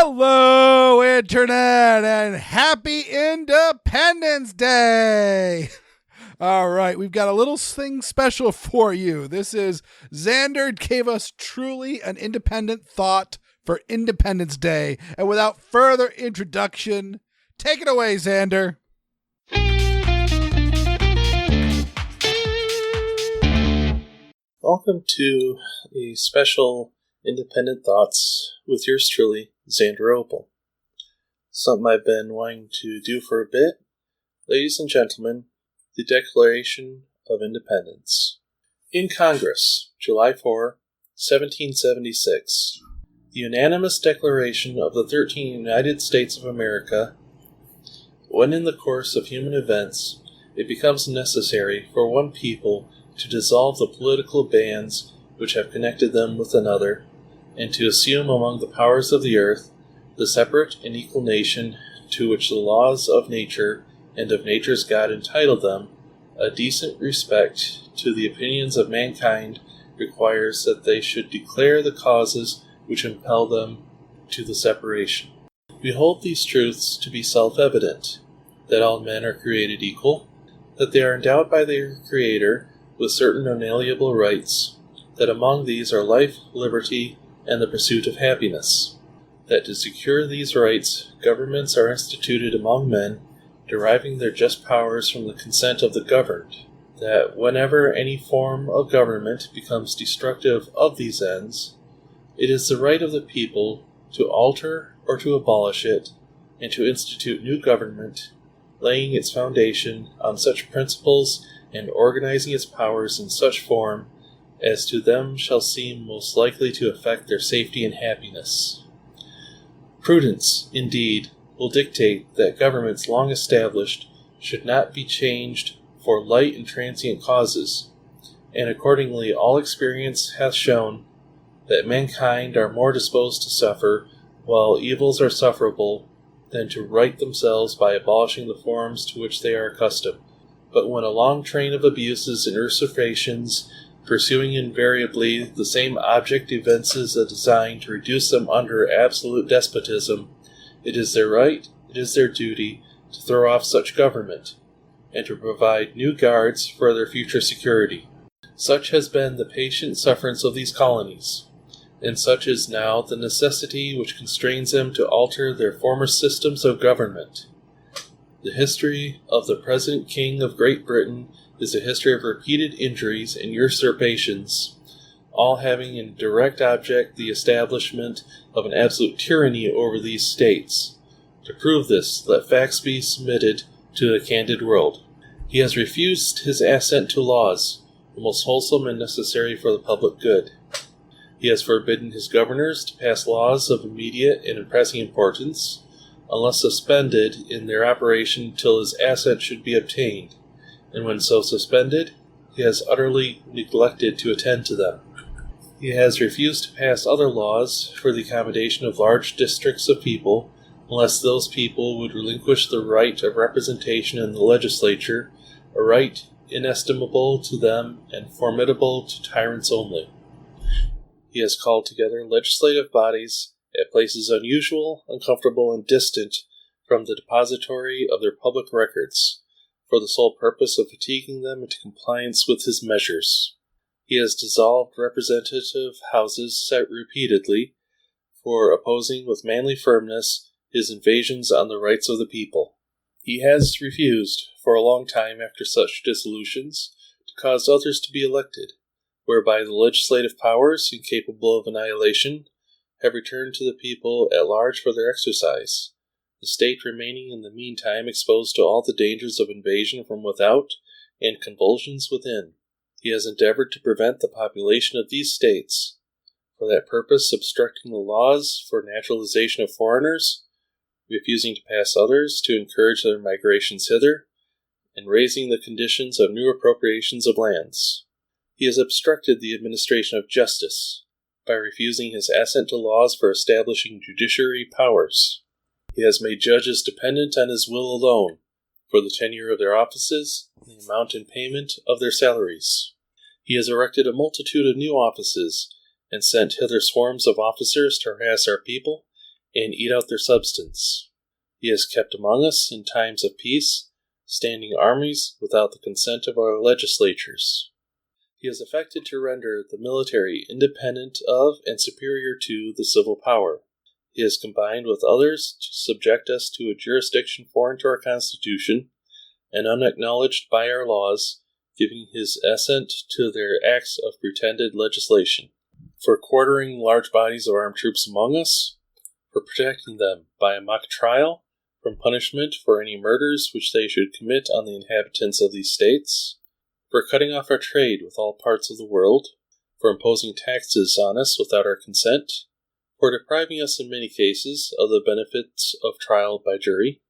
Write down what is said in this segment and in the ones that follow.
Hello, Internet, and happy Independence Day! All right, we've got a little thing special for you. This is Xander gave us truly an independent thought for Independence Day. And without further introduction, take it away, Xander. Welcome to a special Independent Thoughts with yours truly, Xander Opal. Something I've been wanting to do for a bit. Ladies and gentlemen, the Declaration of Independence. In Congress, July 4, 1776, the unanimous declaration of the 13 United States of America, when in the course of human events it becomes necessary for one people to dissolve the political bands which have connected them with another, and to assume among the powers of the earth the separate and equal nation to which the laws of nature and of nature's God entitle them, a decent respect to the opinions of mankind requires that they should declare the causes which impel them to the separation. We hold these truths to be self-evident, that all men are created equal, that they are endowed by their Creator with certain unalienable rights, that among these are life, liberty, and the pursuit of happiness, that to secure these rights, governments are instituted among men, deriving their just powers from the consent of the governed, that whenever any form of government becomes destructive of these ends, it is the right of the people to alter or to abolish it, and to institute new government, laying its foundation on such principles and organizing its powers in such form as to them shall seem most likely to affect their safety and happiness. Prudence, indeed, will dictate that governments long established should not be changed for light and transient causes, and accordingly all experience hath shown that mankind are more disposed to suffer while evils are sufferable than to right themselves by abolishing the forms to which they are accustomed. But when a long train of abuses and usurpations, pursuing invariably the same object, evinces a design to reduce them under absolute despotism, it is their right, it is their duty, to throw off such government, and to provide new guards for their future security. Such has been the patient sufferance of these colonies, and such is now the necessity which constrains them to alter their former systems of government. The history of the present King of Great Britain is a history of repeated injuries and usurpations, all having in direct object the establishment of an absolute tyranny over these states. To prove this, let facts be submitted to the candid world. He has refused his assent to laws, the most wholesome and necessary for the public good. He has forbidden his governors to pass laws of immediate and impressing importance, unless suspended in their operation till his assent should be obtained, and when so suspended, he has utterly neglected to attend to them. He has refused to pass other laws for the accommodation of large districts of people, unless those people would relinquish the right of representation in the legislature, a right inestimable to them and formidable to tyrants only. He has called together legislative bodies at places unusual, uncomfortable, and distant from the depository of their public records, for the sole purpose of fatiguing them into compliance with his measures. He has dissolved representative houses set repeatedly for opposing with manly firmness his invasions on the rights of the people. He has refused, for a long time after such dissolutions, to cause others to be elected, whereby the legislative powers, incapable of annihilation, have returned to the people at large for their exercise, the state remaining in the meantime exposed to all the dangers of invasion from without and convulsions within. He has endeavored to prevent the population of these states, for that purpose obstructing the laws for naturalization of foreigners, refusing to pass others to encourage their migrations hither, and raising the conditions of new appropriations of lands. He has obstructed the administration of justice, by refusing his assent to laws for establishing judiciary powers. He has made judges dependent on his will alone, for the tenure of their offices and the amount and payment of their salaries. He has erected a multitude of new offices, and sent hither swarms of officers to harass our people, and eat out their substance. He has kept among us in times of peace standing armies without the consent of our legislatures. He has effected to render the military independent of and superior to the civil power. He has combined with others to subject us to a jurisdiction foreign to our Constitution and unacknowledged by our laws, giving his assent to their acts of pretended legislation, for quartering large bodies of armed troops among us, for protecting them by a mock trial from punishment for any murders which they should commit on the inhabitants of these states, for cutting off our trade with all parts of the world, for imposing taxes on us without our consent, for depriving us in many cases of the benefits of trial by jury,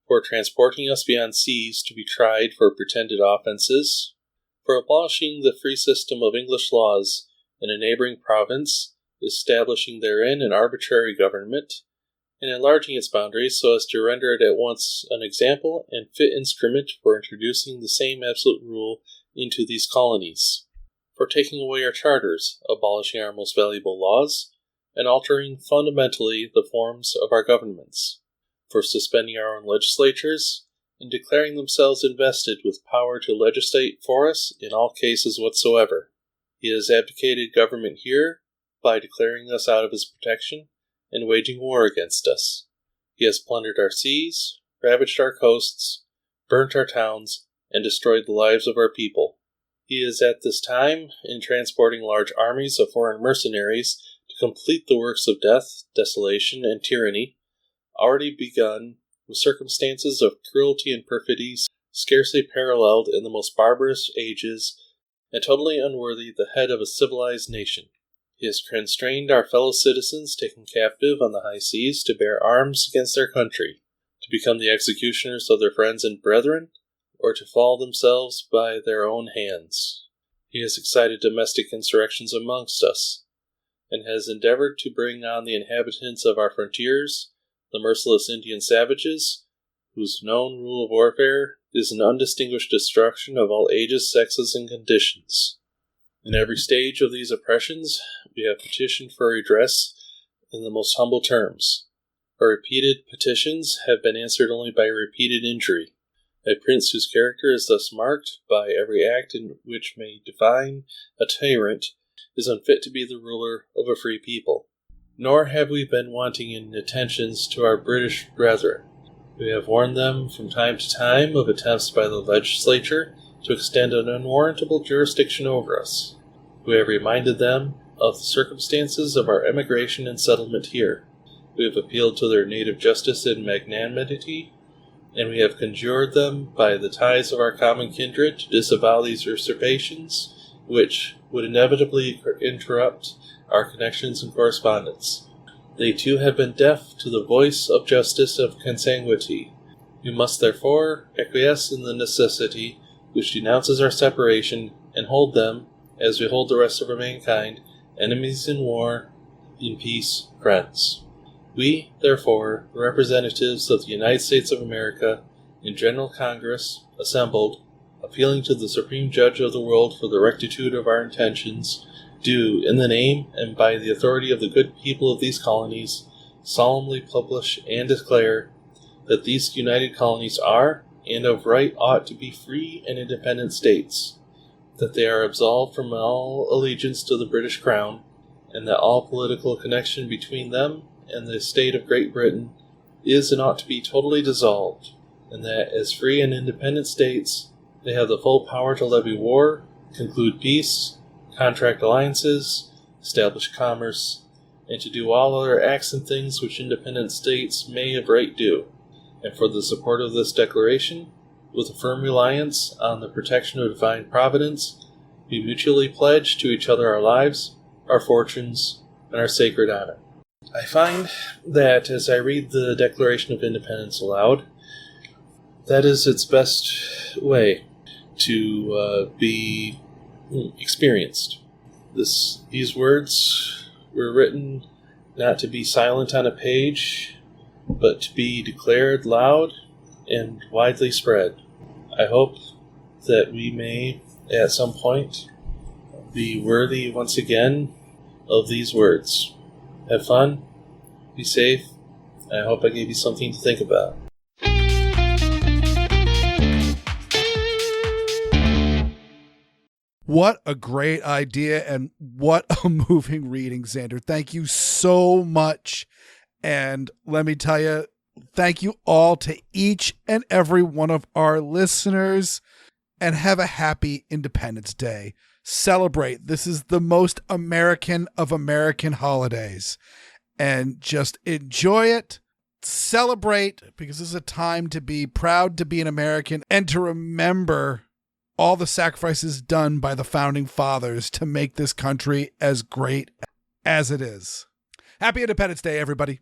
for transporting us beyond seas to be tried for pretended offenses, for abolishing the free system of English laws in a neighboring province, establishing therein an arbitrary government, and enlarging its boundaries so as to render it at once an example and fit instrument for introducing the same absolute rule into these colonies, for taking away our charters, abolishing our most valuable laws, and altering fundamentally the forms of our governments, for suspending our own legislatures, and declaring themselves invested with power to legislate for us in all cases whatsoever. He has abdicated government here by declaring us out of his protection and waging war against us. He has plundered our seas, ravaged our coasts, burnt our towns, and destroyed the lives of our people. He is at this time in transporting large armies of foreign mercenaries to complete the works of death, desolation, and tyranny, already begun with circumstances of cruelty and perfidy scarcely paralleled in the most barbarous ages, and totally unworthy the head of a civilized nation. He has constrained our fellow citizens taken captive on the high seas to bear arms against their country, to become the executioners of their friends and brethren, or to fall themselves by their own hands. He has excited domestic insurrections amongst us, and has endeavored to bring on the inhabitants of our frontiers the merciless Indian savages, whose known rule of warfare is an undistinguished destruction of all ages, sexes, and conditions. In every stage of these oppressions, we have petitioned for redress in the most humble terms. Our repeated petitions have been answered only by repeated injury. A prince whose character is thus marked by every act in which may define a tyrant is unfit to be the ruler of a free people. Nor have we been wanting in attentions to our British brethren. We have warned them from time to time of attempts by the legislature to extend an unwarrantable jurisdiction over us. We have reminded them of the circumstances of our emigration and settlement here. We have appealed to their native justice and magnanimity, and we have conjured them by the ties of our common kindred to disavow these usurpations, which would inevitably interrupt our connections and correspondence. They too have been deaf to the voice of justice of consanguinity. We must therefore acquiesce in the necessity which denounces our separation, and hold them, as we hold the rest of our mankind, enemies in war, in peace, friends. We, therefore, the representatives of the United States of America, in General Congress, assembled, appealing to the Supreme Judge of the world for the rectitude of our intentions, do, in the name and by the authority of the good people of these colonies, solemnly publish and declare that these united colonies are, and of right ought to be free and independent states, that they are absolved from all allegiance to the British Crown, and that all political connection between them and the state of Great Britain is and ought to be totally dissolved, and that as free and independent states they have the full power to levy war, conclude peace, contract alliances, establish commerce, and to do all other acts and things which independent states may of right do. And for the support of this declaration, with a firm reliance on the protection of divine providence, we mutually pledge to each other our lives, our fortunes, and our sacred honor. I find that as I read the Declaration of Independence aloud, that is its best way to be experienced. These words were written not to be silent on a page, but to be declared loud and widely spread. I hope that we may, at some point, be worthy once again of these words. Have fun, be safe, I hope I gave you something to think about. What a great idea and what a moving reading, Xander. Thank you so much. And let me tell you, thank you all to each and every one of our listeners, and have a happy Independence Day. Celebrate. This is the most American of American holidays. And just enjoy it. Celebrate, because this is a time to be proud to be an American and to remember all the sacrifices done by the founding fathers to make this country as great as it is. Happy Independence Day, everybody.